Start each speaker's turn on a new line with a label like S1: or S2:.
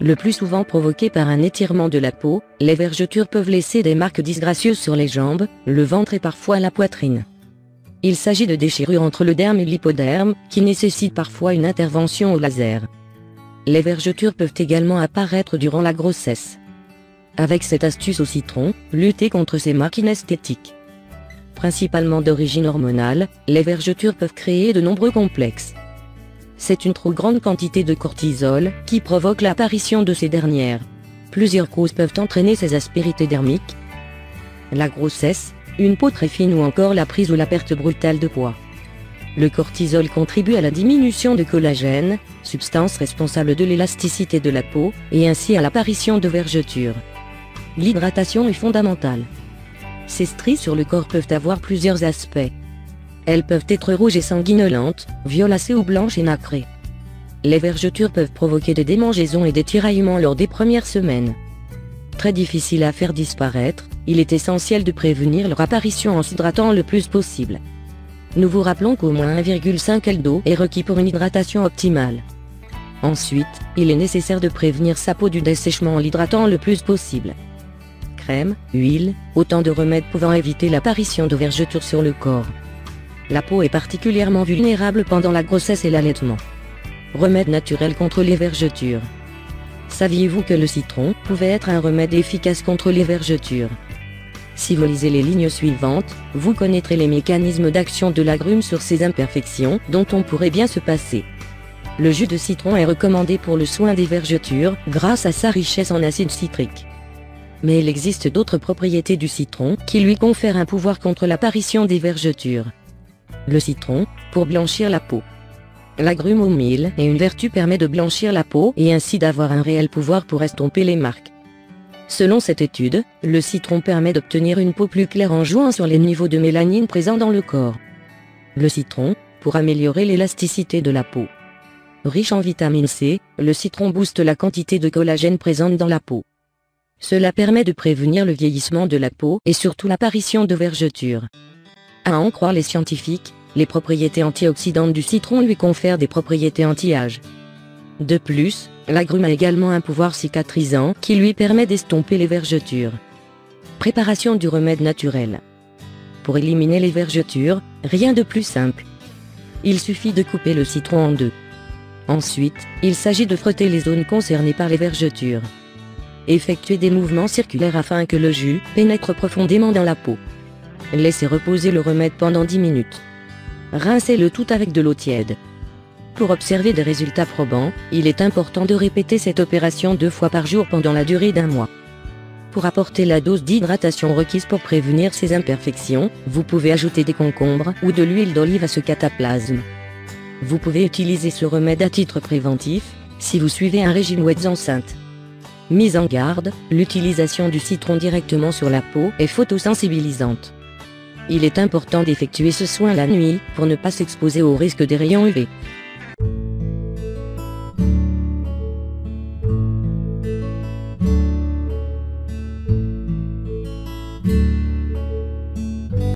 S1: le plus souvent provoqué par un étirement de la peau, les vergetures peuvent laisser des marques disgracieuses sur les jambes, le ventre et parfois la poitrine. Il s'agit de déchirures entre le derme et l'hypoderme, qui nécessitent parfois une intervention au laser. Les vergetures peuvent également apparaître durant la grossesse. Avec cette astuce au citron, luttez contre ces marques inesthétiques. Principalement d'origine hormonale, les vergetures peuvent créer de nombreux complexes. C'est une trop grande quantité de cortisol qui provoque l'apparition de ces dernières. Plusieurs causes peuvent entraîner ces aspérités dermiques. La grossesse, une peau très fine ou encore la prise ou la perte brutale de poids. Le cortisol contribue à la diminution de collagène, substance responsable de l'élasticité de la peau, et ainsi à l'apparition de vergetures. L'hydratation est fondamentale. Ces stries sur le corps peuvent avoir plusieurs aspects. Elles peuvent être rouges et sanguinolentes, violacées ou blanches et nacrées. Les vergetures peuvent provoquer des démangeaisons et des tiraillements lors des premières semaines. Très difficile à faire disparaître, il est essentiel de prévenir leur apparition en s'hydratant le plus possible. Nous vous rappelons qu'au moins 1,5 L d'eau est requis pour une hydratation optimale. Ensuite, il est nécessaire de prévenir sa peau du dessèchement en l'hydratant le plus possible. Crème, huile, autant de remèdes pouvant éviter l'apparition de vergetures sur le corps. La peau est particulièrement vulnérable pendant la grossesse et l'allaitement. Remède naturel contre les vergetures. Saviez-vous que le citron pouvait être un remède efficace contre les vergetures? Si vous lisez les lignes suivantes, vous connaîtrez les mécanismes d'action de l'agrume sur ces imperfections dont on pourrait bien se passer. Le jus de citron est recommandé pour le soin des vergetures grâce à sa richesse en acide citrique. Mais il existe d'autres propriétés du citron qui lui confèrent un pouvoir contre l'apparition des vergetures. Le citron, pour blanchir la peau. L'agrume au mil et une vertu permet de blanchir la peau et ainsi d'avoir un réel pouvoir pour estomper les marques. Selon cette étude, le citron permet d'obtenir une peau plus claire en jouant sur les niveaux de mélanine présents dans le corps. Le citron, pour améliorer l'élasticité de la peau. Riche en vitamine C, le citron booste la quantité de collagène présente dans la peau. Cela permet de prévenir le vieillissement de la peau et surtout l'apparition de vergetures. À en croire les scientifiques, les propriétés antioxydantes du citron lui confèrent des propriétés anti-âge. De plus, l'agrume a également un pouvoir cicatrisant qui lui permet d'estomper les vergetures. Préparation du remède naturel. Pour éliminer les vergetures, rien de plus simple. Il suffit de couper le citron en deux. Ensuite, il s'agit de frotter les zones concernées par les vergetures. Effectuez des mouvements circulaires afin que le jus pénètre profondément dans la peau. Laissez reposer le remède pendant 10 minutes. Rincez le tout avec de l'eau tiède. Pour observer des résultats probants, il est important de répéter cette opération 2 fois par jour pendant la durée d'1 mois. Pour apporter la dose d'hydratation requise pour prévenir ces imperfections, vous pouvez ajouter des concombres ou de l'huile d'olive à ce cataplasme. Vous pouvez utiliser ce remède à titre préventif, si vous suivez un régime ou êtes enceinte. Mise en garde, l'utilisation du citron directement sur la peau est photosensibilisante. Il est important d'effectuer ce soin la nuit pour ne pas s'exposer au risque des rayons UV.